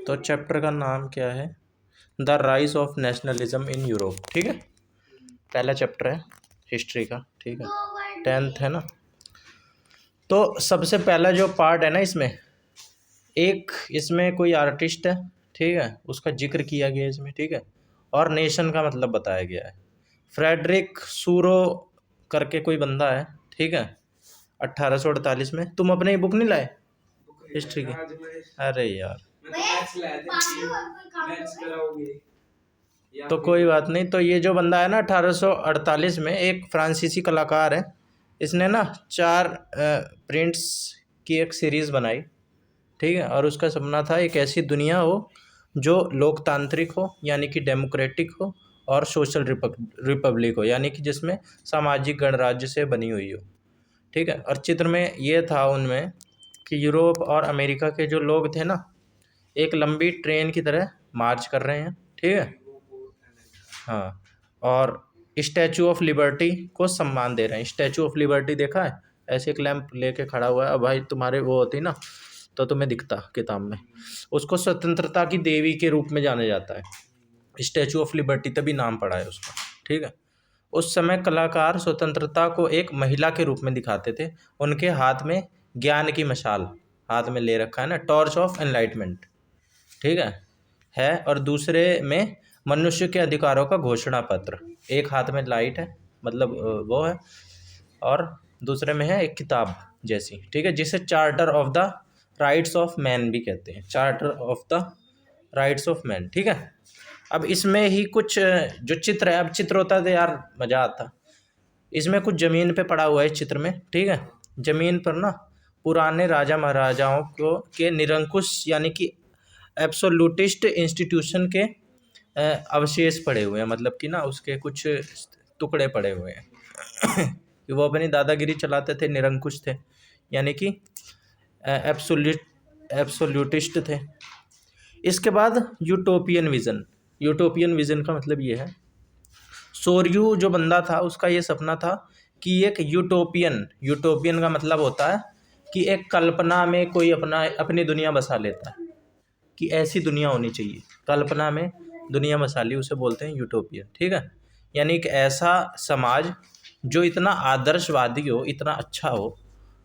तो चैप्टर का नाम क्या है? The rise of nationalism in Europe. ठीक है, पहला चैप्टर है हिस्ट्री का। ठीक है, 10th है ना। तो सबसे पहला जो पार्ट है ना, इसमें कोई आर्टिस्ट है, ठीक है, उसका जिक्र किया गया इसमें। ठीक है, और नेशन का मतलब बताया गया है। फ्रेडरिक सूरो करके कोई बंदा है, ठीक है, 1848 में। तुम अपनी बुक नहीं लाए हिस्ट्री की? अरे यार, तो कोई बात नहीं। तो ये जो बंदा है ना, 1848 में एक फ्रांसीसी कलाकार है। इसने ना 4 प्रिंट्स की एक सीरीज़ बनाई। ठीक है, और उसका सपना था एक ऐसी दुनिया हो जो लोकतांत्रिक हो, यानी कि डेमोक्रेटिक हो, और सोशल रिपब्लिक हो, यानी कि जिसमें सामाजिक गणराज्य से बनी हुई हो। ठीक है, और चित्र में ये था उनमें कि यूरोप और अमेरिका के जो लोग थे ना, एक लंबी ट्रेन की तरह मार्च कर रहे हैं। ठीक है, हाँ, और स्टैचू ऑफ लिबर्टी को सम्मान दे रहे हैं। स्टैचू ऑफ लिबर्टी देखा है? ऐसे एक लैंप लेके खड़ा हुआ है। अब भाई तुम्हारे वो होती ना, तो तुम्हें दिखता किताब में। उसको स्वतंत्रता की देवी के रूप में जाना जाता है, स्टैचू ऑफ लिबर्टी, तभी नाम पड़ा है उसका। ठीक है, उस समय कलाकार स्वतंत्रता को एक महिला के रूप में दिखाते थे। उनके हाथ में ज्ञान की मशाल हाथ में ले रखा है ना, टॉर्च ऑफ एनलाइटमेंट। ठीक है, और दूसरे में मनुष्य के अधिकारों का घोषणा पत्र। एक हाथ में लाइट है, मतलब वो है, और दूसरे में है एक किताब जैसी। ठीक है, जिसे charter of the rights of man भी कहते हैं, charter of the rights of man. ठीक है, अब इसमें ही कुछ जो चित्र है, अब चित्र होता तो यार मज़ा आता। इसमें कुछ ज़मीन पे पड़ा हुआ है इस चित्र में। ठीक है, ज़मीन पर ना पुराने राजा महाराजाओं को के निरंकुश, यानी कि एब्सोल्यूटिस्ट इंस्टीट्यूशन के अवशेष पड़े हुए हैं। मतलब कि ना उसके कुछ टुकड़े पड़े हुए हैं कि वो अपनी दादागिरी चलाते थे, निरंकुश थे, यानी कि एब्सोल्यूटिस्ट थे। इसके बाद यूटोपियन विज़न। यूटोपियन विज़न का मतलब ये है, सोरयू जो बंदा था उसका ये सपना था कि एक यूटोपियन का मतलब होता है कि एक कल्पना में कोई अपनी दुनिया बसा लेता है, कि ऐसी दुनिया होनी चाहिए। कल्पना में दुनिया बसा ली, उसे बोलते हैं यूटोपियन। ठीक है, यानी एक ऐसा समाज जो इतना आदर्शवादी हो, इतना अच्छा हो,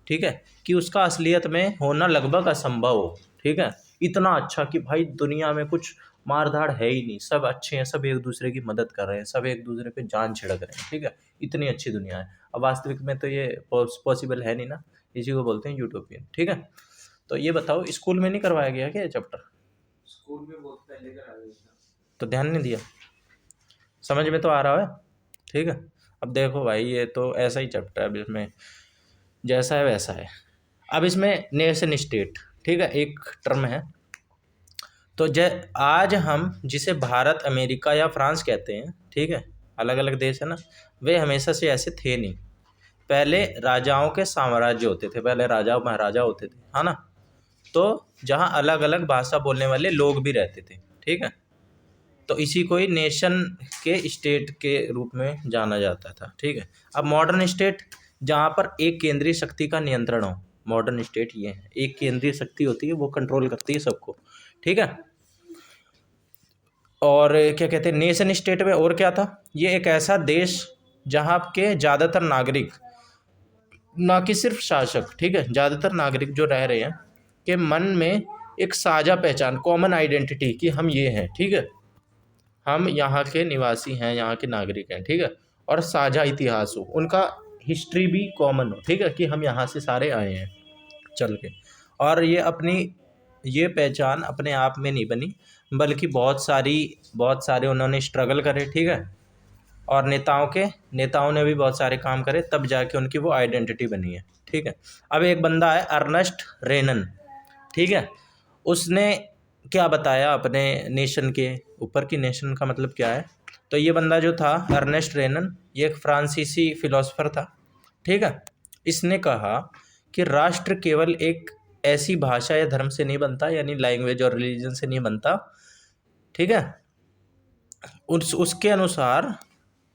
ठीक है, कि उसका असलियत में होना लगभग असंभव हो। ठीक है, इतना अच्छा कि भाई दुनिया में कुछ मारधाड़ है ही नहीं, सब अच्छे हैं, सब एक दूसरे की मदद कर रहे हैं, सब एक दूसरे पे जान छिड़क रहे हैं। ठीक है, इतनी अच्छी दुनिया है। अब वास्तविक में तो ये पॉसिबल है नहीं ना, इसी को बोलते हैं यूटोपियन। ठीक है, तो ये बताओ, स्कूल में नहीं करवाया गया क्या ये चैप्टर? स्कूल में बहुत पहले करा दिया था, तो ध्यान नहीं दिया, समझ में तो आ रहा है। ठीक है, अब देखो भाई, ये तो ऐसा ही चैप्टर है, अब इसमें जैसा है वैसा है। अब इसमें नेशन स्टेट, ठीक है, एक टर्म है। तो आज हम जिसे भारत, अमेरिका या फ्रांस कहते हैं, ठीक है, अलग अलग देश है ना, वे हमेशा से ऐसे थे नहीं। पहले राजाओं के साम्राज्य होते थे, पहले राजा महाराजा होते थे, है ना। तो जहाँ अलग अलग भाषा बोलने वाले लोग भी रहते थे। ठीक है, तो इसी को ही नेशन के स्टेट के रूप में जाना जाता था। ठीक है, अब मॉडर्न स्टेट, जहाँ पर एक केंद्रीय शक्ति का नियंत्रण हो, मॉडर्न स्टेट ये है, एक केंद्रीय शक्ति होती है, वो कंट्रोल करती है सबको। ठीक है, और क्या कहते हैं नेशन स्टेट में, और क्या था, ये एक ऐसा देश जहाँ के ज़्यादातर नागरिक, ना कि सिर्फ शासक, ठीक है, ज़्यादातर नागरिक जो रह रहे हैं के मन में एक साझा पहचान, कॉमन आइडेंटिटी, कि हम ये हैं। ठीक है, हम यहाँ के निवासी हैं, यहाँ के नागरिक हैं। ठीक है, और साझा इतिहास हो, उनका हिस्ट्री भी कॉमन हो। ठीक है, कि हम यहाँ से सारे आए हैं चल के। और ये पहचान अपने आप में नहीं बनी, बल्कि बहुत सारे उन्होंने स्ट्रगल करे। ठीक है, और नेताओं ने भी बहुत सारे काम करे, तब जाके उनकी वो आइडेंटिटी बनी है। ठीक है, अब एक बंदा है अर्नेस्ट रेनन। ठीक है, उसने क्या बताया अपने नेशन के ऊपर, कि नेशन का मतलब क्या है। तो ये बंदा जो था अर्नेस्ट रेनन, ये एक फ्रांसीसी फिलोसोफर था। ठीक है, इसने कहा कि राष्ट्र केवल एक ऐसी भाषा या धर्म से नहीं बनता, यानी लैंग्वेज और रिलीजन से नहीं बनता। ठीक है, उसके अनुसार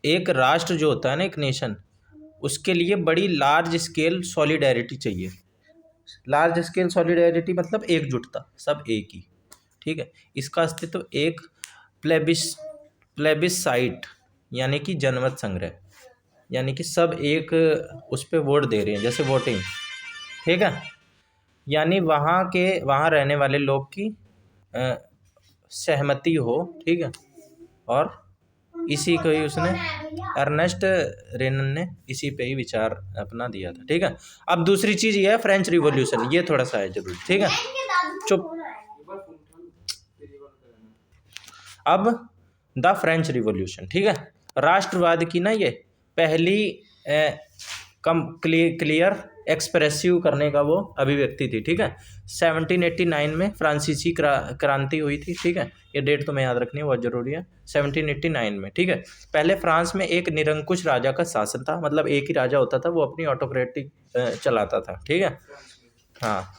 एक राष्ट्र जो होता है ना, एक नेशन, उसके लिए बड़ी लार्ज स्केल सॉलिडेरिटी चाहिए। लार्ज स्केल सॉलिडेरिटी मतलब एकजुटता, सब एक ही। ठीक है। इसका अस्तित्व एक प्लेबिसाइट यानी कि जनमत संग्रह, यानी कि सब एक उस पर वोट दे रहे हैं, जैसे वोटिंग, ठीक है, यानी वहाँ रहने वाले लोग की सहमति हो, ठीक है। और इसी को ही उसने अर्नेस्ट रेनन ने इसी पे ही विचार अपना दिया था, ठीक है। अब दूसरी चीज़ ये है फ्रेंच रिवॉल्यूशन, ये थोड़ा सा है जरूरी, ठीक है। चुप। अब द फ्रेंच रिवॉल्यूशन, ठीक है, राष्ट्रवाद की ना ये पहली क्लियर एक्सप्रेसिव करने का वो अभिव्यक्ति थी, ठीक है। 1789 में फ्रांसीसी क्रांति हुई थी, ठीक है। ये डेट तुम्हें याद रखनी है, बहुत जरूरी है। 1789 में, ठीक है। पहले फ्रांस में एक निरंकुश राजा का शासन था, मतलब एक ही राजा होता था, वो अपनी ऑटोक्रेटिक चलाता था, ठीक है। हाँ,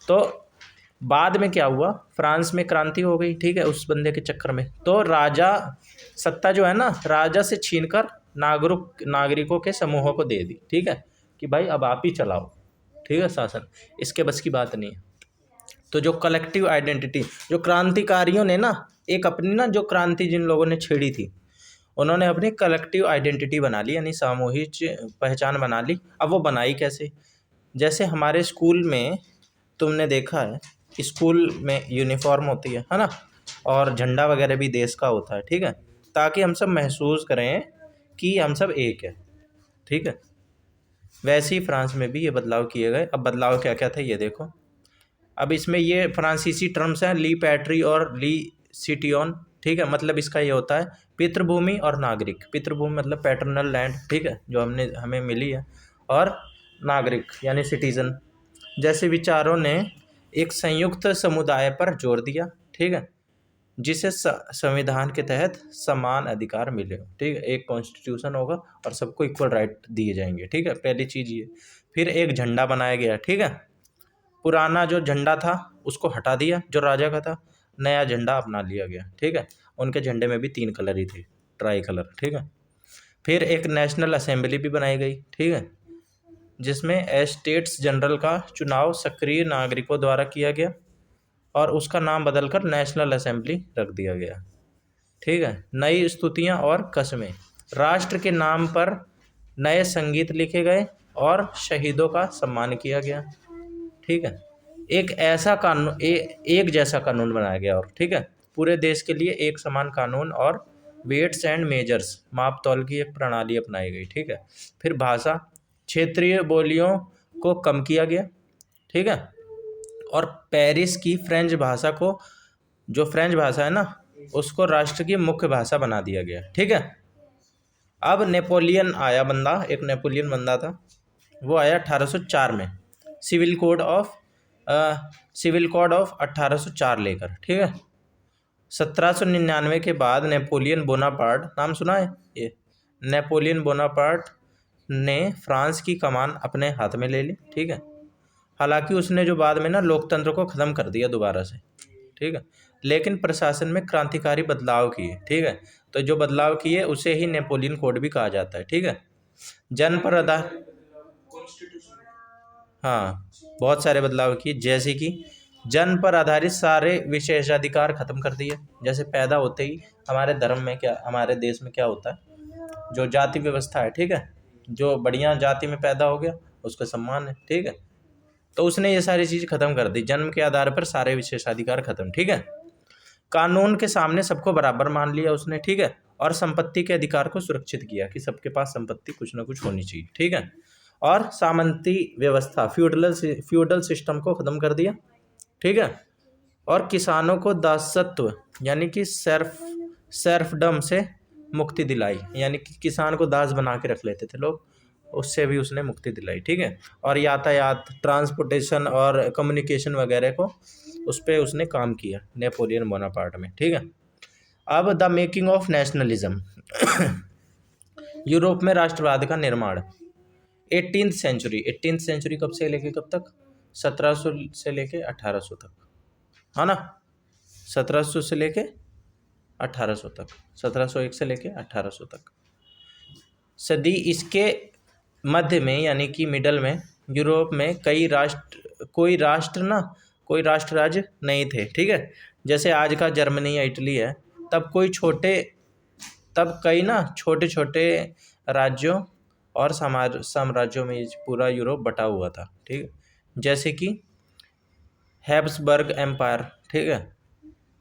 तो बाद में क्या हुआ, फ्रांस में क्रांति हो गई, ठीक है, उस बंदे के चक्कर में। तो राजा सत्ता जो है ना, राजा से छीनकर नागरिकों के समूहों को दे दी, ठीक है, कि भाई अब आप ही चलाओ, ठीक है, शासन। इसके बस की बात नहीं है। तो जो कलेक्टिव आइडेंटिटी, जो क्रांतिकारियों ने ना एक अपनी ना, जो क्रांति जिन लोगों ने छेड़ी थी, उन्होंने अपनी कलेक्टिव आइडेंटिटी बना ली, यानी सामूहिक पहचान बना ली। अब वो बनाई कैसे, जैसे हमारे स्कूल में तुमने देखा है, स्कूल में यूनिफॉर्म होती है ना, और झंडा वगैरह भी देश का होता है, ठीक है, ताकि हम सब महसूस करें कि हम सब एक है, ठीक है। वैसे ही फ्रांस में भी ये बदलाव किए गए। अब बदलाव क्या क्या थे ये देखो। अब इसमें ये फ्रांसीसी टर्म्स हैं, ली पैट्री और ली सिटियन, ठीक है, मतलब इसका ये होता है पितृभूमि और नागरिक। पितृभूमि मतलब पैटर्नल लैंड, ठीक है, जो हमें मिली है, और नागरिक यानी सिटीजन। जैसे विचारों ने एक संयुक्त समुदाय पर जोर दिया, ठीक है, जिसे संविधान के तहत समान अधिकार मिले, ठीक है, एक कॉन्स्टिट्यूशन होगा और सबको इक्वल राइट दिए जाएंगे, ठीक है, पहली चीज़ ये। फिर एक झंडा बनाया गया, ठीक है, पुराना जो झंडा था उसको हटा दिया जो राजा का था, नया झंडा अपना लिया गया, ठीक है। उनके झंडे में भी 3 कलर ही थे, ट्राई कलर, ठीक है। फिर एक नेशनल असेंबली भी बनाई गई, ठीक है, जिसमें स्टेट्स जनरल का चुनाव सक्रिय नागरिकों द्वारा किया गया और उसका नाम बदलकर नेशनल असेंबली रख दिया गया, ठीक है। नई स्तुतियाँ और कस्में, राष्ट्र के नाम पर नए संगीत लिखे गए और शहीदों का सम्मान किया गया, ठीक है। एक ऐसा कानून एक जैसा कानून बनाया गया, और ठीक है, पूरे देश के लिए एक समान कानून और वेट्स एंड मेजर्स, माप तौल की एक प्रणाली अपनाई गई, ठीक है। फिर भाषा, क्षेत्रीय बोलियों को कम किया गया, ठीक है, और पेरिस की फ्रेंच भाषा को, जो फ्रेंच भाषा है ना, उसको राष्ट्र की मुख्य भाषा बना दिया गया, ठीक है। अब नेपोलियन आया बंदा, एक नेपोलियन बंदा था, वो आया 1804 में सिविल कोड ऑफ 1804 लेकर, ठीक है। 1799 के बाद नेपोलियन बोनापार्ट, नाम सुना है ये, नेपोलियन बोनापार्ट ने फ्रांस की कमान अपने हाथ में ले ली, ठीक है। हालांकि उसने जो बाद में ना लोकतंत्र को ख़त्म कर दिया दोबारा से, ठीक है, लेकिन प्रशासन में क्रांतिकारी बदलाव किए, ठीक है। तो जो बदलाव किए उसे ही नेपोलियन कोड भी कहा जाता है, ठीक है। जन पर आधार, हाँ, बहुत सारे बदलाव किए, जैसे कि जन पर आधारित सारे विशेषाधिकार खत्म कर दिए। जैसे पैदा होते ही हमारे धर्म में क्या, हमारे देश में क्या होता है, जो जाति व्यवस्था है, ठीक है, जो बढ़िया जाति में पैदा हो गया उसका सम्मान है, ठीक है। तो उसने ये सारी चीज़ खत्म कर दी, जन्म के आधार पर सारे विशेषाधिकार खत्म, ठीक है। कानून के सामने सबको बराबर मान लिया उसने, ठीक है, और संपत्ति के अधिकार को सुरक्षित किया कि सबके पास संपत्ति कुछ ना कुछ होनी चाहिए, ठीक है। और सामंती व्यवस्था, फ्यूडल सिस्टम को ख़त्म कर दिया, ठीक है। और किसानों को दासत्व यानी कि सर्फडम से मुक्ति दिलाई, यानी कि किसान को दास बना के रख लेते थे लोग, उससे भी उसने मुक्ति दिलाई, ठीक है। और यातायात, ट्रांसपोर्टेशन और कम्युनिकेशन वगैरह को उस पर उसने काम किया नेपोलियन बोनापार्ट में, ठीक है। अब the making of nationalism Europe में राष्ट्रवाद का निर्माण, 18th सेंचुरी कब से लेके कब तक, 1700 से लेके 1800 तक, है ना, 1700 से लेके 1800 तक, 1701 से लेके 1800 तक सदी। इसके मध्य में यानी कि मिडल में यूरोप में कोई राष्ट्र कोई राष्ट्र राज्य नहीं थे, ठीक है। जैसे आज का जर्मनी या इटली है, तब कई ना छोटे छोटे राज्यों और साम्राज्यों में पूरा यूरोप बटा हुआ था, ठीक है। जैसे कि हैब्सबर्ग एम्पायर, ठीक है।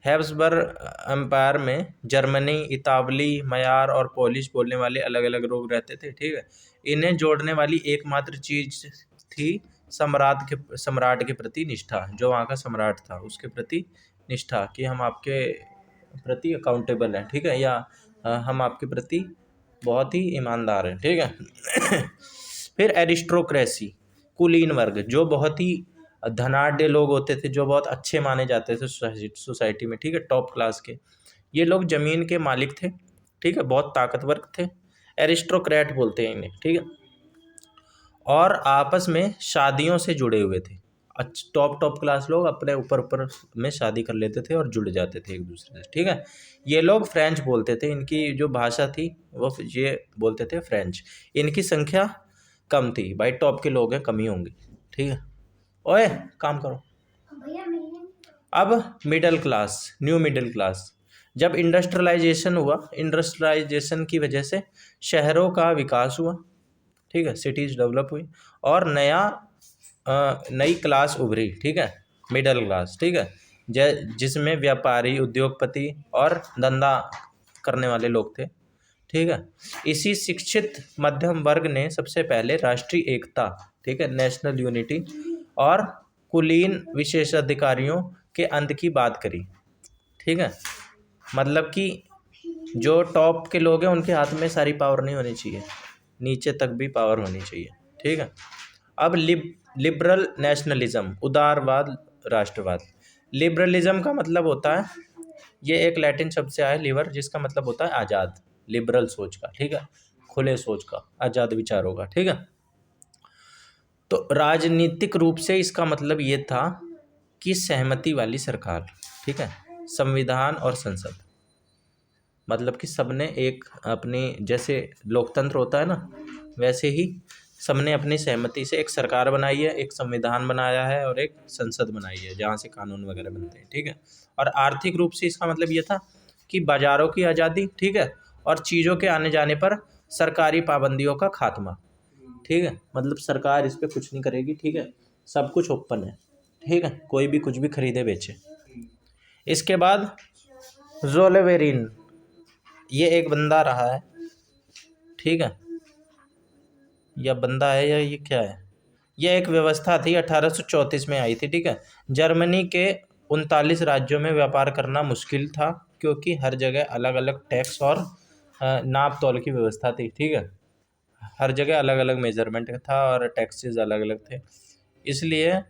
हैब्सबर्ग एम्पायर में जर्मनी, इतालवी, मयार और पोलिश बोलने वाले अलग अलग लोग रहते थे, ठीक है। इन्हें जोड़ने वाली एकमात्र चीज थी सम्राट के प्रति निष्ठा। जो वहाँ का सम्राट था उसके प्रति निष्ठा, कि हम आपके प्रति अकाउंटेबल हैं, ठीक है, या हम आपके प्रति बहुत ही ईमानदार हैं, ठीक है। फिर एरिस्टोक्रेसी, कुलीन वर्ग, जो बहुत ही धनाढ़ लोग होते थे, जो बहुत अच्छे माने जाते थे सोसाइटी में, ठीक है, टॉप क्लास के। ये लोग जमीन के मालिक थे, ठीक है, बहुत ताकतवर थे, एरिस्टोक्रेट बोलते हैं इन्हें, ठीक है। और आपस में शादियों से जुड़े हुए थे। टॉप क्लास लोग अपने ऊपर में शादी कर लेते थे और जुड़ जाते थे एक दूसरे से, ठीक है। ये लोग फ्रेंच बोलते थे, इनकी जो भाषा थी वो ये बोलते थे फ्रेंच। इनकी संख्या कम थी, भाई टॉप के लोग हैं, कम ही होंगे, ठीक है। ओए काम करो। अब middle class, new middle class, जब इंडस्ट्रियलाइजेशन हुआ, इंडस्ट्रियलाइजेशन की वजह से शहरों का विकास हुआ, ठीक है, सिटीज़ डेवलप हुई और नई क्लास उभरी, ठीक है, मिडिल क्लास, ठीक है, जिसमें व्यापारी, उद्योगपति और धंधा करने वाले लोग थे, ठीक है। इसी शिक्षित मध्यम वर्ग ने सबसे पहले राष्ट्रीय एकता, ठीक है, नेशनल यूनिटी और कुलीन विशेषाधिकारियों के अंत की बात करी, ठीक है। मतलब कि जो टॉप के लोग हैं उनके हाथ में सारी पावर नहीं होनी चाहिए, नीचे तक भी पावर होनी चाहिए, ठीक है। अब लिबरल नेशनलिज्म, उदारवाद राष्ट्रवाद। लिबरलिज्म का मतलब होता है, ये एक लैटिन शब्द से आया लिबर, जिसका मतलब होता है आज़ाद, लिबरल सोच का, ठीक है, खुले सोच का, आज़ाद विचारों का, ठीक है। तो राजनीतिक रूप से इसका मतलब ये था कि सहमति वाली सरकार, ठीक है, संविधान और संसद, मतलब कि सबने एक अपनी, जैसे लोकतंत्र होता है ना, वैसे ही सबने अपनी सहमति से एक सरकार बनाई है, एक संविधान बनाया है और एक संसद बनाई है जहाँ से कानून वगैरह बनते हैं, ठीक है। और आर्थिक रूप से इसका मतलब ये था कि बाजारों की आज़ादी, ठीक है, और चीज़ों के आने जाने पर सरकारी पाबंदियों का खात्मा, ठीक है, मतलब सरकार इस पर कुछ नहीं करेगी, ठीक है, सब कुछ ओपन है, ठीक है, कोई भी कुछ भी खरीदे बेचे। इसके बाद जोलेवेरिन, ये एक बंदा रहा है, ठीक है, या बंदा है या ये क्या है, यह एक व्यवस्था थी, 1834 में आई थी, ठीक है। जर्मनी के 39 राज्यों में व्यापार करना मुश्किल था, क्योंकि हर जगह अलग अलग टैक्स और नाप तोल की व्यवस्था थी, ठीक है, हर जगह अलग अलग मेजरमेंट था और टैक्सेस अलग अलग थे। इसलिए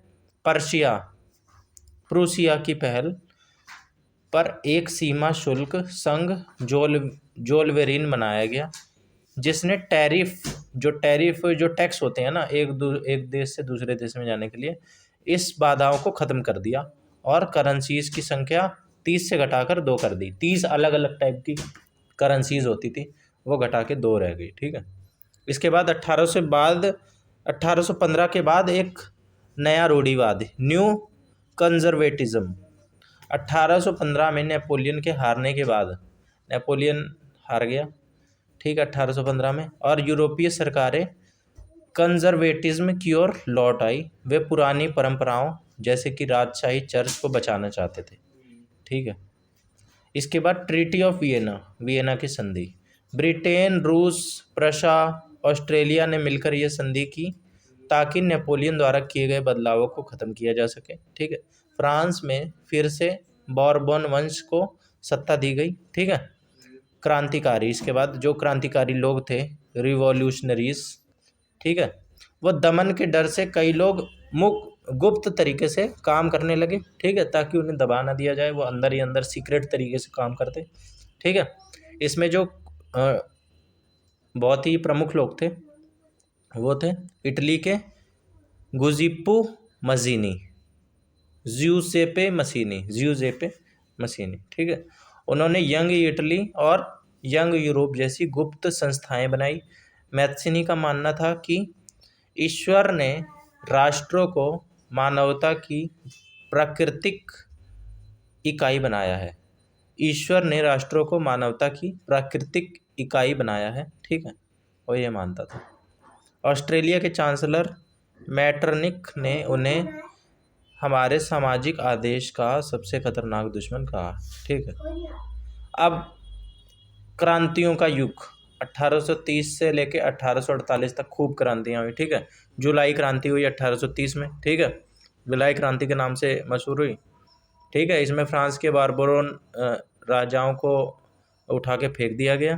प्रूसिया की पहल पर एक सीमा शुल्क संघ जोलवेरिन बनाया गया, जिसने जो टैक्स होते हैं ना, एक देश से दूसरे देश में जाने के लिए, इस बाधाओं को ख़त्म कर दिया और करेंसीज की संख्या 30 से घटाकर 2 कर दी। 30 अलग अलग टाइप की करेंसीज होती थी, वो घटा के 2 रह गई, ठीक है। इसके बाद 1815 के बाद एक नया रूढ़िवाद, न्यू कंजर्वेटिज्म। 1815 में नेपोलियन के हारने के बाद, नेपोलियन हार गया, ठीक है, 1815 में, और यूरोपीय सरकारें कंजर्वेटिज्म की ओर लौट आई। वे पुरानी परंपराओं जैसे कि राजशाही चर्च को बचाना चाहते थे, ठीक है। इसके बाद ट्रीटी ऑफ वियना की संधि, ब्रिटेन, रूस, प्रशा, ऑस्ट्रेलिया ने मिलकर यह संधि की ताकि नेपोलियन द्वारा किए गए बदलावों को ख़त्म किया जा सके, ठीक है। फ्रांस में फिर से बॉर्बन वंश को सत्ता दी गई, ठीक है। क्रांतिकारी, इसके बाद जो क्रांतिकारी लोग थे, रिवॉल्यूशनरीज, ठीक है, वो दमन के डर से कई लोग गुप्त तरीके से काम करने लगे, ठीक है, ताकि उन्हें दबा ना दिया जाए, वो अंदर ही अंदर सीक्रेट तरीके से काम करते, ठीक है। इसमें जो बहुत ही प्रमुख लोग थे वो थे इटली के गुजिप्पो मजीनी, ज्यूसेपे मसीनी, ठीक है। उन्होंने यंग इटली और यंग यूरोप जैसी गुप्त संस्थाएं बनाई। मैथ्सिनी का मानना था कि ईश्वर ने राष्ट्रों को मानवता की प्राकृतिक इकाई बनाया है। ईश्वर ने राष्ट्रों को मानवता की प्राकृतिक इकाई बनाया है, ठीक है, और ये मानता था। ऑस्ट्रेलिया के चांसलर मैटरनिक ने उन्हें हमारे सामाजिक आदेश का सबसे खतरनाक दुश्मन कहा, ठीक है। अब क्रांतियों का युग 1830 से लेके 1848 तक खूब क्रांतियाँ हुई, ठीक है। जुलाई क्रांति हुई 1830 में, ठीक है, जुलाई क्रांति के नाम से मशहूर हुई, ठीक है। इसमें फ्रांस के बारबरोन राजाओं को उठा के फेंक दिया गया,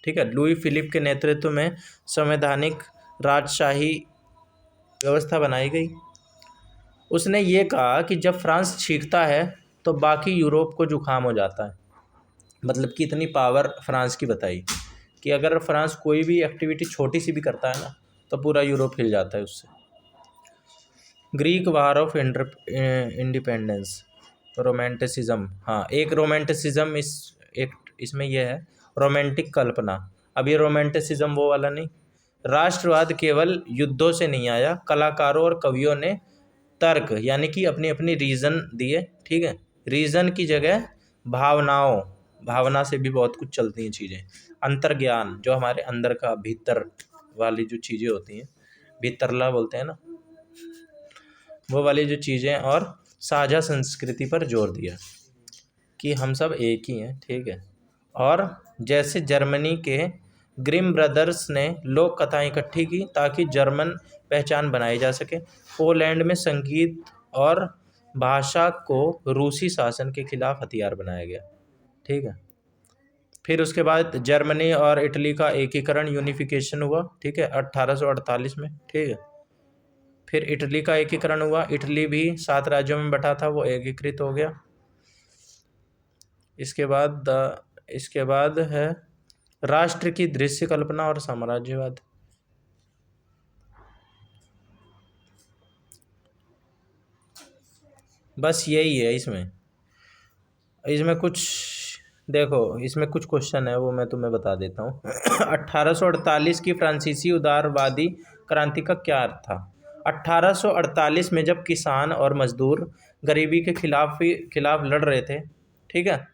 ठीक है। लुई फिलिप के नेतृत्व में संवैधानिक राजशाही व्यवस्था बनाई गई। उसने ये कहा कि जब फ्रांस छींकता है तो बाकी यूरोप को जुकाम हो जाता है। मतलब कि इतनी पावर फ्रांस की बताई कि अगर फ्रांस कोई भी एक्टिविटी छोटी सी भी करता है ना तो पूरा यूरोप हिल जाता है उससे। Greek war of independence, romanticism, हाँ, एक रोमांटिसिज्म इसमें यह है रोमांटिक कल्पना। अब ये रोमांटिसिज्म वो वाला नहीं। राष्ट्रवाद केवल युद्धों से नहीं आया, कलाकारों और कवियों ने तर्क यानी कि अपनी अपनी रीज़न दिए, ठीक है। रीज़न की जगह भावना से भी बहुत कुछ चलती हैं चीज़ें। अंतर्ज्ञान, जो हमारे अंदर का भीतर वाली जो चीज़ें होती हैं, भीतरला बोलते हैं ना, वो वाली जो चीज़ें, और साझा संस्कृति पर जोर दिया कि हम सब एक ही हैं, ठीक है। और जैसे जर्मनी के ग्रिम ब्रदर्स ने लोक कथाएं इकट्ठी की ताकि जर्मन पहचान बनाई जा सके। पोलैंड में संगीत और भाषा को रूसी शासन के खिलाफ हथियार बनाया गया, ठीक है। फिर उसके बाद जर्मनी और इटली का एकीकरण, यूनिफिकेशन हुआ, ठीक है, 1848 में, ठीक है। फिर इटली का एकीकरण हुआ, इटली भी 7 राज्यों में बटा था, वो एकीकृत हो गया। इसके बाद है राष्ट्र की दृश्य कल्पना और साम्राज्यवाद। बस यही है इसमें कुछ देखो, इसमें कुछ क्वेश्चन है, वो मैं तुम्हें बता देता हूँ। 1848 की फ्रांसीसी उदारवादी क्रांति का क्या अर्थ था? 1848 में जब किसान और मजदूर गरीबी के खिलाफ लड़ रहे थे, ठीक है,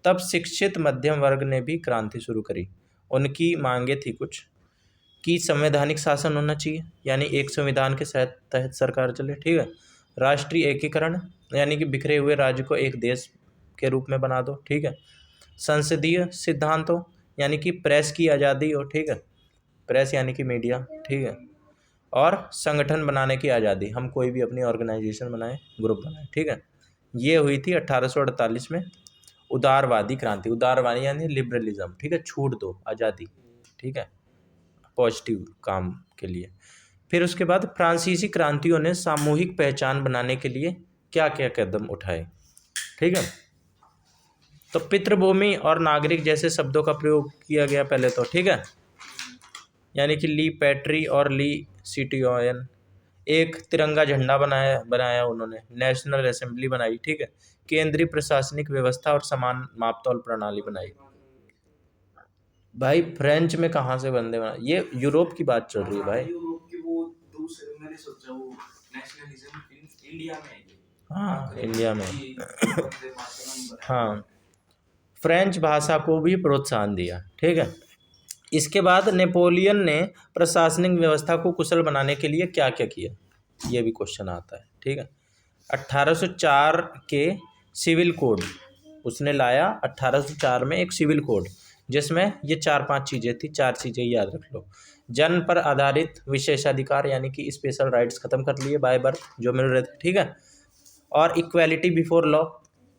तब शिक्षित मध्यम वर्ग ने भी क्रांति शुरू करी। उनकी मांगे थी कुछ कि संवैधानिक शासन होना चाहिए, यानी एक संविधान के तहत सरकार चले, ठीक है। राष्ट्रीय एकीकरण, यानी कि बिखरे हुए राज्य को एक देश के रूप में बना दो, ठीक है। संसदीय सिद्धांतों, यानी कि प्रेस की आज़ादी हो, ठीक है, प्रेस यानी कि मीडिया, ठीक है। और संगठन बनाने की आज़ादी, हम कोई भी अपनी ऑर्गेनाइजेशन बनाएं, ग्रुप बनाएं, ठीक है। ये हुई थी 1848 में उदारवादी क्रांति। उदारवादी यानी लिबरलिज्म, ठीक है, छूट दो, आज़ादी, ठीक है, पॉजिटिव काम के लिए। फिर उसके बाद फ्रांसीसी क्रांतियों ने सामूहिक पहचान बनाने के लिए क्या क्या कदम उठाए, ठीक है। तो पितृभूमि और नागरिक जैसे शब्दों का प्रयोग किया गया पहले तो, ठीक है, यानी कि ली पैट्री और ली सिटिजन। एक तिरंगा झंडा बनाया उन्होंने, नेशनल असेंबली बनाई, ठीक है, केंद्रीय प्रशासनिक व्यवस्था और समान मापतौल प्रणाली बनाई। भाई फ्रेंच में कहाँ से बंदे बना, ये यूरोप की बात चल रही है भाई। यूरोप की वो दूसरे, मैंने सोचा वो नेशनलिज्म इंडिया में है। हाँ, इंडिया में। हाँ, फ्रेंच भाषा को भी प्रोत्साहन दिया, ठीक है। इसके बाद नेपोलियन ने प्रशासनिक व्यवस्था को कुशल बनाने के लिए क्या क्या किया, ये भी क्वेश्चन आता है, ठीक है। 1804 के सिविल कोड उसने लाया, 1804 में एक सिविल कोड जिसमें ये 4-5 चीज़ें थी, 4 चीज़ें याद रख लो। जन्म पर आधारित विशेषाधिकार, यानी कि स्पेशल राइट्स खत्म कर लिए बाय बर्थ जो मिल रहे थे, ठीक है। और इक्वालिटी बिफोर लॉ,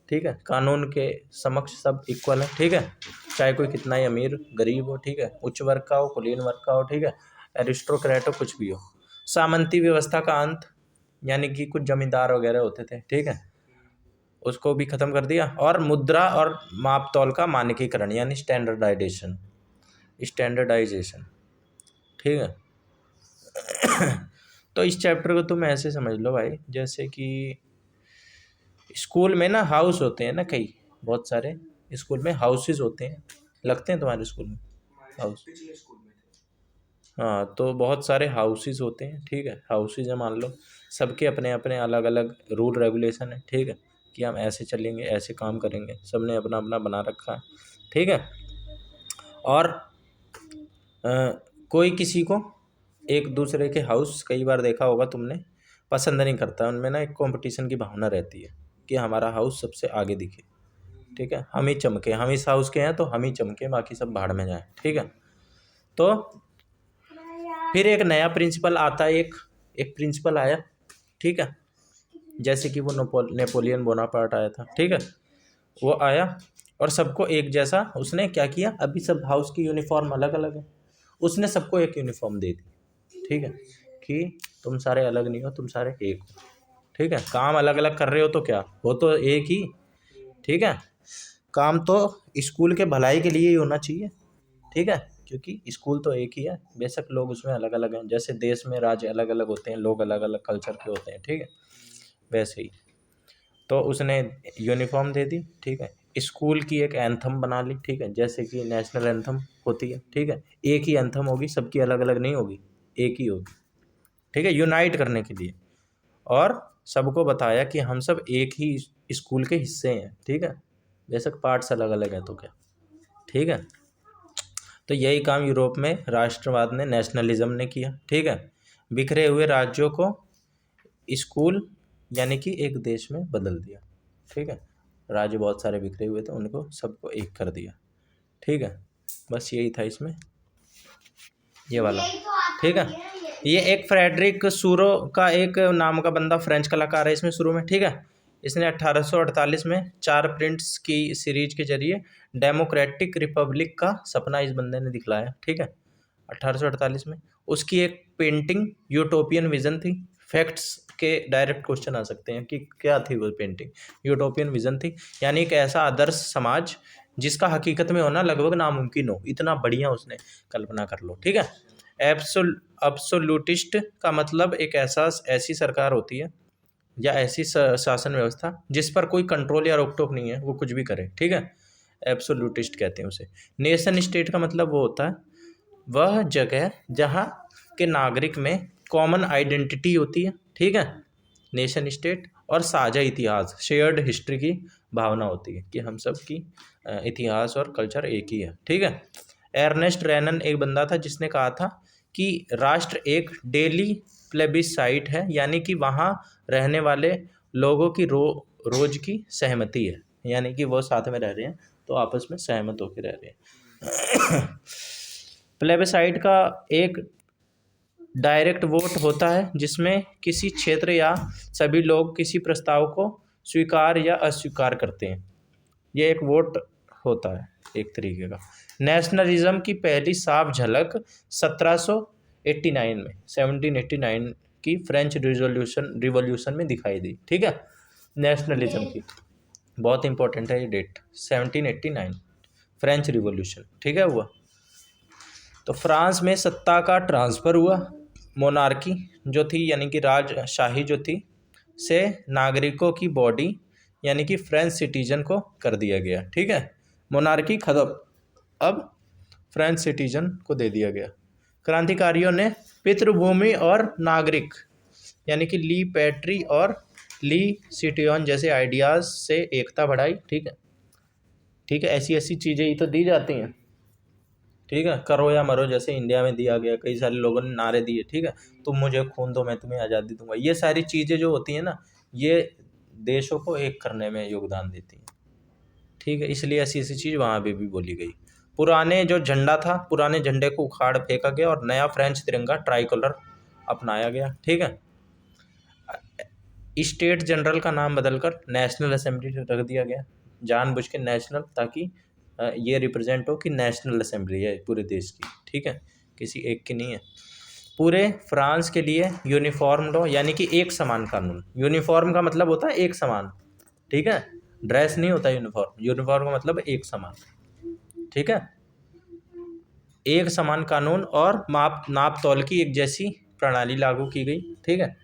ठीक है, कानून के समक्ष सब इक्वल है, ठीक है, चाहे कोई कितना ही अमीर गरीब हो, ठीक है, उच्च वर्ग का हो, कुलीन वर्ग का हो, ठीक है, एरिस्टोक्रेट हो, कुछ भी हो। सामंती व्यवस्था का अंत, यानी कि कुछ जमींदार वगैरह होते थे, ठीक है, उसको भी ख़त्म कर दिया। और मुद्रा और मापतौल का मानकीकरण, यानी स्टैंडर्डाइजेशन, ठीक है। तो इस चैप्टर को तुम ऐसे समझ लो भाई, जैसे कि स्कूल में ना हाउस होते हैं ना, कई बहुत सारे स्कूल में हाउसेस होते हैं, लगते हैं तुम्हारे स्कूल में हाउस? पिछले स्कूल में थे। हाँ, तो बहुत सारे हाउसेस होते हैं, ठीक है, हाउसेस है मान लो, सबके अपने अपने अलग अलग रूल रेगुलेशन है, ठीक है, कि हम ऐसे चलेंगे, ऐसे काम करेंगे, सबने अपना अपना बना रखा है, ठीक है। और कोई किसी को एक दूसरे के हाउस, कई बार देखा होगा तुमने, पसंद नहीं करता। उनमें ना एक कंपटीशन की भावना रहती है कि हमारा हाउस सबसे आगे दिखे, ठीक है, हम ही चमके, हम इस हाउस के हैं तो हम ही चमके, बाकी सब भाड़ में जाए, ठीक है। तो फिर एक नया प्रिंसिपल आता है, एक प्रिंसिपल आया, ठीक है, जैसे कि वो नेपोलियन बोनापार्ट आया था, ठीक है। वो आया और सबको एक जैसा उसने क्या किया, अभी सब हाउस की यूनिफॉर्म अलग अलग है, उसने सबको एक यूनिफॉर्म दे दी, ठीक है, कि तुम सारे अलग नहीं हो, तुम सारे एक हो, ठीक है। काम अलग अलग कर रहे हो तो क्या हो, तो एक ही, ठीक है। काम तो स्कूल के भलाई के लिए ही होना चाहिए, ठीक है, क्योंकि स्कूल तो एक ही है, बेशक लोग उसमें अलग अलग हैं, जैसे देश में राज्य अलग अलग होते हैं, लोग अलग अलग कल्चर के होते हैं, ठीक है, वैसे ही। तो उसने यूनिफॉर्म दे दी, ठीक है, स्कूल की एक एंथम बना ली, ठीक है, जैसे कि नेशनल एंथम होती है, ठीक है, एक ही एंथम होगी, सबकी अलग अलग नहीं होगी, एक ही होगी, ठीक है, यूनाइट करने के लिए। और सबको बताया कि हम सब एक ही स्कूल के हिस्से हैं, ठीक है, बेशक पार्ट्स अलग अलग हैं तो क्या, ठीक है। तो यही काम यूरोप में राष्ट्रवाद ने, नेशनलिज्म ने किया, ठीक है, बिखरे हुए राज्यों को स्कूल यानी कि एक देश में बदल दिया, ठीक है। राज्य बहुत सारे बिखरे हुए थे, उनको सबको एक कर दिया, ठीक है। बस यही था इसमें, ये वाला, ठीक है। ये एक फ्रेडरिक सूरो का एक नाम का बंदा, फ्रेंच कलाकार है इसमें शुरू में, ठीक है। इसने 1848 में 4 प्रिंट्स की सीरीज के जरिए डेमोक्रेटिक रिपब्लिक का सपना इस बंदे ने दिखलाया, ठीक है, 1848 में। उसकी एक पेंटिंग यूटोपियन विजन थी। फैक्ट्स के डायरेक्ट क्वेश्चन आ सकते हैं कि क्या थी वो पेंटिंग। यूटोपियन विजन थी यानी एक ऐसा आदर्श समाज जिसका हकीकत में होना लगभग नामुमकिन हो, इतना बढ़िया उसने कल्पना कर लो, ठीक है। एब्सोल्यूटिस्ट का मतलब एक ऐसी सरकार होती है या ऐसी शासन व्यवस्था जिस पर कोई कंट्रोल या रोक टोक नहीं है, वो कुछ भी करे, ठीक है, एब्सोल्यूटिस्ट कहते हैं उसे। नेशन स्टेट का मतलब वो होता है वह जगह जहाँ के नागरिक में कॉमन आइडेंटिटी होती है, ठीक है, नेशन स्टेट, और साझा इतिहास, शेयर्ड हिस्ट्री की भावना होती है कि हम सब की इतिहास और कल्चर एक ही है, ठीक है। एर्नेस्ट रेनन एक बंदा था जिसने कहा था कि राष्ट्र एक डेली प्लेबिसाइट है, यानी कि वहाँ रहने वाले लोगों की रोज की सहमति है, यानी कि वो साथ में रह रहे हैं तो आपस में सहमत होकर रह रहे हैं। प्लेबिसाइट का एक डायरेक्ट वोट होता है जिसमें किसी क्षेत्र या सभी लोग किसी प्रस्ताव को स्वीकार या अस्वीकार करते हैं। ये एक वोट होता है एक तरीके का। नेशनलिज्म की पहली साफ झलक 1789 की फ्रेंच रिवॉल्यूशन में दिखाई दी, ठीक है। नेशनलिज्म की बहुत इंपॉर्टेंट है ये डेट, 1789 फ्रेंच रिवॉल्यूशन, ठीक है, हुआ। तो फ्रांस में सत्ता का ट्रांसफ़र हुआ, मोनार्की जो थी यानी कि राजशाही जो थी से नागरिकों की बॉडी यानी कि फ्रेंच सिटीजन को कर दिया गया, ठीक है। मोनार्की खत्म, अब फ्रेंच सिटीजन को दे दिया गया। क्रांतिकारियों ने पितृभूमि और नागरिक यानी कि ली पैट्री और ली सिटियन जैसे आइडियाज़ से एकता बढ़ाई, ठीक है, ठीक है। ऐसी ऐसी चीज़ें ही तो दी जाती हैं, ठीक है, करो या मरो जैसे इंडिया में दिया गया, कई सारे लोगों ने नारे दिए, ठीक है, तुम मुझे खून दो मैं तुम्हें आज़ादी दूंगा। ये सारी चीज़ें जो होती हैं ना, ये देशों को एक करने में योगदान देती हैं, ठीक है, इसलिए ऐसी ऐसी चीज़ वहाँ पे भी बोली गई। पुराने जो झंडा था, पुराने झंडे को उखाड़ फेंका गया और नया फ्रेंच तिरंगा ट्राई-कलर अपनाया गया, ठीक है। स्टेट जनरल का नाम बदलकर नेशनल असेंबली रख दिया गया, जानबूझ के नेशनल, ताकि ये रिप्रेजेंट हो कि नेशनल असेंबली है पूरे देश की, ठीक है, किसी एक की नहीं है। पूरे फ्रांस के लिए यूनिफॉर्म लॉ यानी कि एक समान कानून। यूनिफॉर्म का मतलब होता है एक समान, ठीक है, ड्रेस नहीं होता यूनिफॉर्म। यूनिफॉर्म का मतलब एक समान, ठीक है, एक समान कानून और नाप तौल की एक जैसी प्रणाली लागू की गई, ठीक है,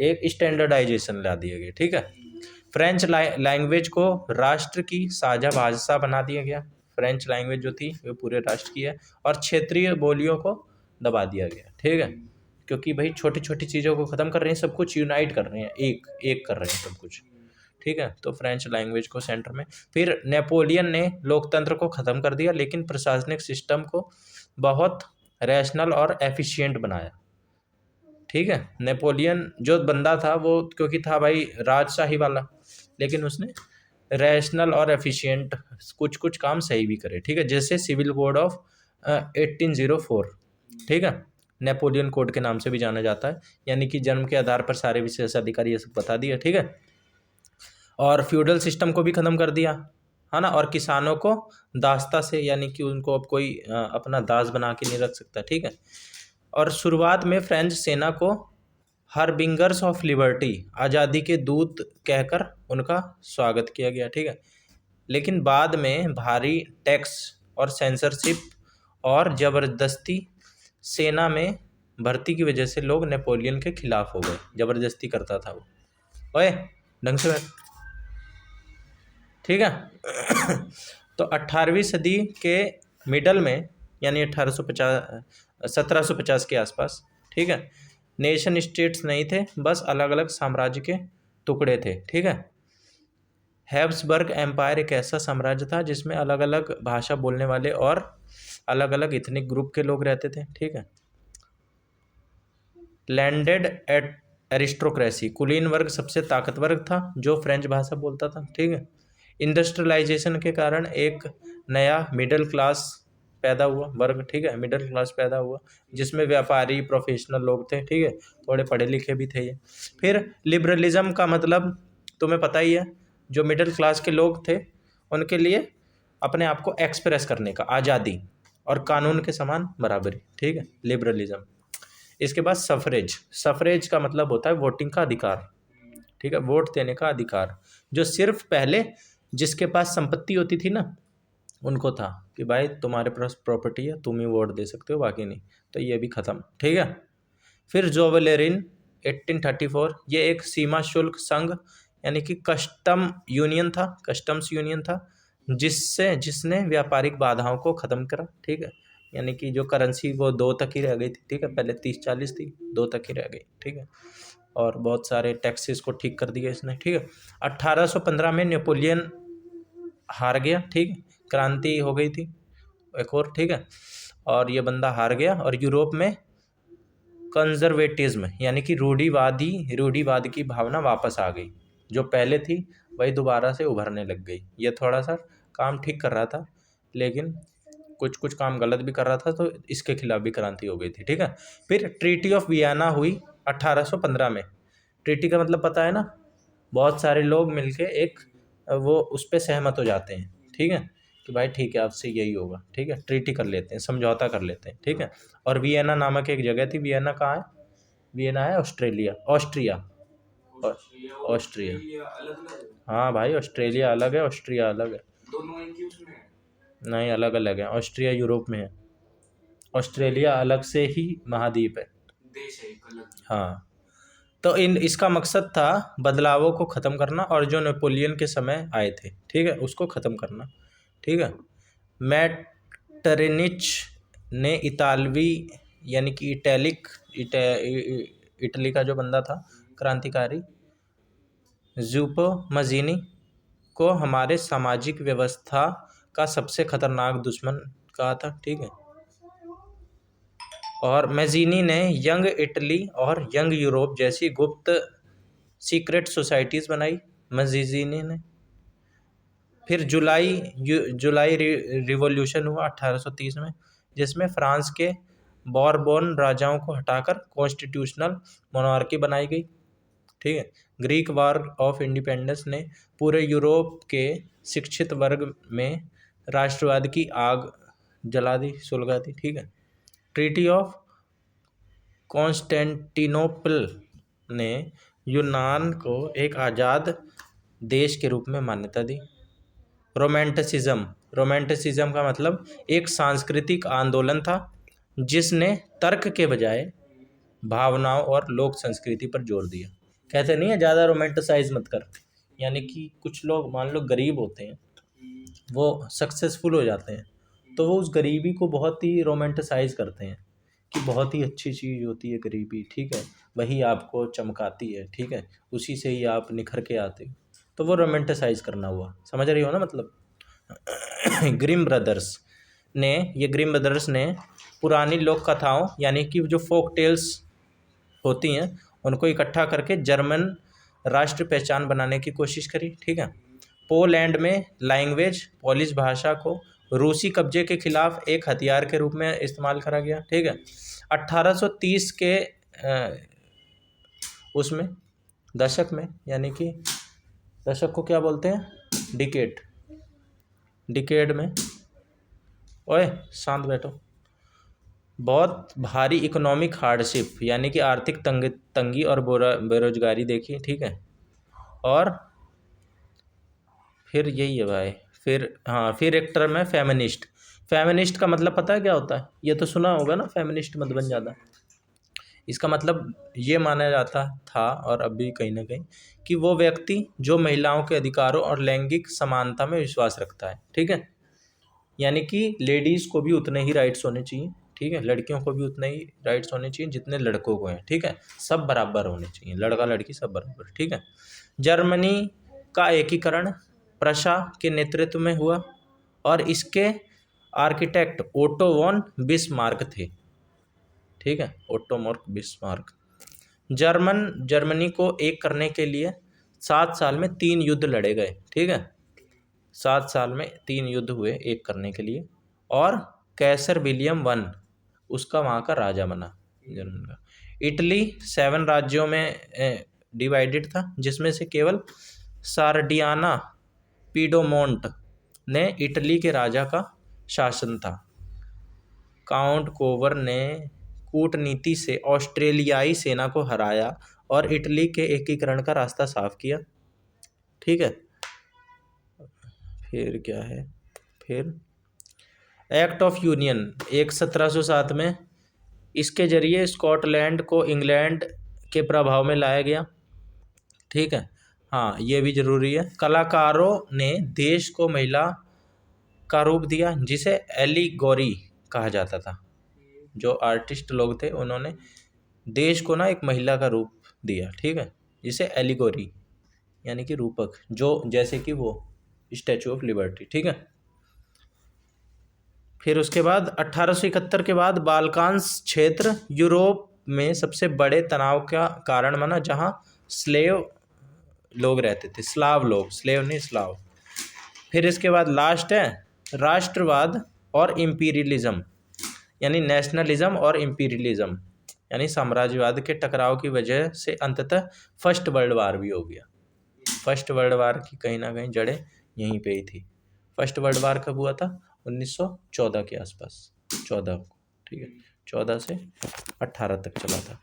एक स्टैंडर्डाइजेशन ला दिया गया, ठीक है। फ्रेंच लैंग्वेज को राष्ट्र की साझा भाषा बना दिया गया। फ्रेंच लैंग्वेज जो थी वो पूरे राष्ट्र की है और क्षेत्रीय बोलियों को दबा दिया गया, ठीक है। क्योंकि भाई छोटी छोटी चीज़ों को ख़त्म कर रहे हैं, सब कुछ यूनाइट कर रहे हैं, एक एक कर रहे हैं सब कुछ। ठीक है, तो फ्रेंच लैंग्वेज को सेंटर में। फिर नेपोलियन ने लोकतंत्र को ख़त्म कर दिया, लेकिन प्रशासनिक सिस्टम को बहुत रैशनल और एफिशिएंट बनाया। ठीक है, नेपोलियन जो बंदा था वो क्योंकि था भाई राजशाही वाला, लेकिन उसने रैशनल और एफिशिएंट कुछ कुछ काम सही भी करे। ठीक है, जैसे सिविल कोड ऑफ 1804। ठीक है, नेपोलियन कोड के नाम से भी जाना जाता है, यानी कि जन्म के आधार पर सारे विशेषाधिकार ये सब बता दिया। ठीक है, और फ्यूडल सिस्टम को भी ख़त्म कर दिया, है ना, और किसानों को दासता से, यानी कि उनको अब कोई अपना दास बना के नहीं रख सकता। ठीक है, और शुरुआत में फ्रेंच सेना को हार्बिंगर्स ऑफ लिबर्टी, आज़ादी के दूत कहकर उनका स्वागत किया गया। ठीक है, लेकिन बाद में भारी टैक्स और सेंसरशिप और ज़बरदस्ती सेना में भर्ती की वजह से लोग नेपोलियन के खिलाफ हो गए। ज़बरदस्ती करता था वो। ओए ढंग से बैठ। ठीक है तो 18वीं सदी के मिडल में, यानी 1750 के आसपास, ठीक है, नेशन स्टेट्स नहीं थे, बस अलग अलग साम्राज्य के टुकड़े थे। ठीक है, हैब्सबर्ग एम्पायर एक ऐसा साम्राज्य था जिसमें अलग अलग भाषा बोलने वाले और अलग अलग इथनिक ग्रुप के लोग रहते थे। ठीक है, लैंडेड एट एरिस्टोक्रेसी, कुलीन वर्ग सबसे ताकतवर था जो फ्रेंच भाषा बोलता था। ठीक है, इंडस्ट्रियलाइजेशन के कारण एक नया मिडिल क्लास पैदा हुआ वर्ग। ठीक है, मिडिल क्लास पैदा हुआ जिसमें व्यापारी, प्रोफेशनल लोग थे। ठीक है, थोड़े पढ़े लिखे भी थे ये। फिर लिबरलिज्म का मतलब तुम्हें पता ही है, जो मिडिल क्लास के लोग थे उनके लिए अपने आप को एक्सप्रेस करने का आज़ादी और कानून के समान बराबरी। ठीक है, लिबरलिज्म। इसके बाद सफरेज। सफरेज का मतलब होता है वोटिंग का अधिकार। ठीक है, वोट देने का अधिकार, जो सिर्फ पहले जिसके पास संपत्ति होती थी ना उनको था, कि भाई तुम्हारे पास प्रॉपर्टी है, तुम ही वोट दे सकते हो, बाकी नहीं। तो ये भी ख़त्म। ठीक है, फिर जोवेलेरिन 1834, ये एक सीमा शुल्क संघ यानी कि कस्टम यूनियन था, कस्टम्स यूनियन था, जिसने व्यापारिक बाधाओं को ख़त्म करा। ठीक है, यानी कि जो करेंसी वो 2 तक ही रह गई थी। ठीक है, पहले 30-40 थी, 2 तक ही रह गई। ठीक है, और बहुत सारे टैक्सेस को ठीक कर दिया इसने। ठीक है, 1815 में नेपोलियन हार गया। ठीक, क्रांति हो गई थी एक और। ठीक है, और ये बंदा हार गया और यूरोप में कंजर्वेटिज्म यानी कि रूढ़िवाद की भावना वापस आ गई। जो पहले थी वही दोबारा से उभरने लग गई। ये थोड़ा सा काम ठीक कर रहा था, लेकिन कुछ कुछ काम गलत भी कर रहा था, तो इसके खिलाफ भी क्रांति हो गई थी। ठीक है, फिर ट्रीटी ऑफ वियना हुई 1815 में। ट्रीटी का मतलब पता है ना, बहुत सारे लोग मिलके एक वो उस पर सहमत हो जाते हैं। ठीक है, कि भाई ठीक है आपसे यही होगा। ठीक है, ट्रीटी कर लेते हैं, समझौता कर लेते हैं। ठीक है, और वियना नामक एक जगह थी। वियना कहाँ है? वियना है ऑस्ट्रिया। ऑस्ट्रिया। अलग अलग है। हाँ भाई, ऑस्ट्रेलिया अलग है, ऑस्ट्रिया अलग है। दोनों एक ही उसमें है। नहीं, अलग अलग है। ऑस्ट्रिया यूरोप में है, ऑस्ट्रेलिया अलग से ही महाद्वीप है। देश है एक अलग। हाँ, तो इसका मकसद था बदलावों को ख़त्म करना और जो नेपोलियन के समय आए थे। ठीक है, उसको ख़त्म करना। ठीक है, मैटरनिच ने इतालवी यानी कि इटली का जो बंदा था क्रांतिकारी ज़ूपो मजीनी को हमारे सामाजिक व्यवस्था का सबसे खतरनाक दुश्मन कहा था। ठीक है, और मैजीनी ने यंग इटली और यंग यूरोप जैसी गुप्त सीक्रेट सोसाइटीज़ बनाई मैजीनी ने। फिर जुलाई रिवॉल्यूशन हुआ 1830 में, जिसमें फ्रांस के बॉरबोन राजाओं को हटाकर कॉन्स्टिट्यूशनल मोनार्की बनाई गई। ठीक है, ग्रीक वार ऑफ इंडिपेंडेंस ने पूरे यूरोप के शिक्षित वर्ग में राष्ट्रवाद की आग जला दी, सुलगा दी। ठीक है, ट्रीटी ऑफ कॉन्स्टेंटिनोपल ने यूनान को एक आज़ाद देश के रूप में मान्यता दी। रोमांटिसिज्म का मतलब एक सांस्कृतिक आंदोलन था जिसने तर्क के बजाय भावनाओं और लोक संस्कृति पर जोर दिया। कहते नहीं है ज़्यादा रोमांटिसाइज मत कर, यानी कि कुछ लोग मान लो गरीब होते हैं, वो सक्सेसफुल हो जाते हैं, तो वो उस गरीबी को बहुत ही रोमांटिसाइज करते हैं कि बहुत ही अच्छी चीज़ होती है गरीबी, ठीक है, वही आपको चमकाती है, ठीक है, उसी से ही आप निखर के आते हो, तो वो रोमेंटिसाइज करना हुआ, समझ रही हो ना मतलब। ग्रिम ब्रदर्स ने पुरानी लोक कथाओं यानी कि जो फोक टेल्स होती हैं उनको इकट्ठा करके जर्मन राष्ट्र पहचान बनाने की कोशिश करी, ठीक है। पोलैंड में लैंग्वेज पोलिश भाषा को रूसी कब्जे के खिलाफ एक हथियार के रूप में इस्तेमाल करा गया, ठीक है। 1830 के उसमें दशक में, यानी कि दशक को क्या बोलते हैं, डिकेड में, ओए शांत बैठो, बहुत भारी इकोनॉमिक हार्डशिप यानी कि आर्थिक तंगी और बेरोजगारी देखी, ठीक है। और फिर यही है भाई, फिर एक टर्म है फेमिनिस्ट का मतलब पता है क्या होता है, ये तो सुना होगा ना, फेमिनिस्ट मत बन जाता। इसका मतलब ये माना जाता था और अब भी कहीं ना कहीं कि वो व्यक्ति जो महिलाओं के अधिकारों और लैंगिक समानता में विश्वास रखता है, ठीक है, यानी कि लेडीज़ को भी उतने ही राइट्स होने चाहिए, ठीक है, लड़कियों को भी उतने ही राइट्स होने चाहिए जितने लड़कों को हैं, ठीक है, सब बराबर होने चाहिए, लड़का लड़की सब बराबर, ठीक है। जर्मनी का एकीकरण प्रशा के नेतृत्व में हुआ और इसके आर्किटेक्ट ओटो वॉन बिस्मार्क थे, ठीक है, ओटो वॉन बिस्मार्क। जर्मनी को एक करने के लिए 7 साल में 3 युद्ध लड़े गए, ठीक है, 7 साल में 3 युद्ध हुए एक करने के लिए, और कैसर विलियम वन उसका वहाँ का राजा बना जर्मन का। इटली 7 राज्यों में डिवाइडेड था, जिसमें से केवल सार्डियाना पीडोमोंट ने इटली के राजा का शासन था। काउंट कोवर ने कूटनीति से ऑस्ट्रेलियाई सेना को हराया और इटली के एकीकरण का रास्ता साफ किया, ठीक है। फिर क्या है, फिर एक्ट ऑफ यूनियन एक 1707 में, इसके जरिए स्कॉटलैंड को इंग्लैंड के प्रभाव में लाया गया, ठीक है। हाँ, ये भी ज़रूरी है। कलाकारों ने देश को महिला का रूप दिया जिसे एलिगोरी कहा जाता था, जो आर्टिस्ट लोग थे उन्होंने देश को ना एक महिला का रूप दिया, ठीक है, जिसे एलिगोरी यानी कि रूपक, जो जैसे कि वो स्टैचू ऑफ लिबर्टी, ठीक है। फिर उसके बाद 1871 के बाद बाल्कान्स क्षेत्र यूरोप में सबसे बड़े तनाव का कारण बना, जहां स्लेव लोग रहते थे, स्लाव लोग, स्लेव नहीं स्लाव। फिर इसके बाद लास्ट है राष्ट्रवाद और इम्पीरियलिज्म, यानी नेशनलिज्म और इम्पीरियलिज्म, यानी साम्राज्यवाद के टकराव की वजह से अंततः फर्स्ट वर्ल्ड वार भी हो गया। फर्स्ट वर्ल्ड वार की कहीं ना कहीं जड़ें यहीं पे ही थी। फर्स्ट वर्ल्ड वार कब हुआ था, 1914 के आसपास, 14 को, ठीक है, 14 से 18 तक चला था।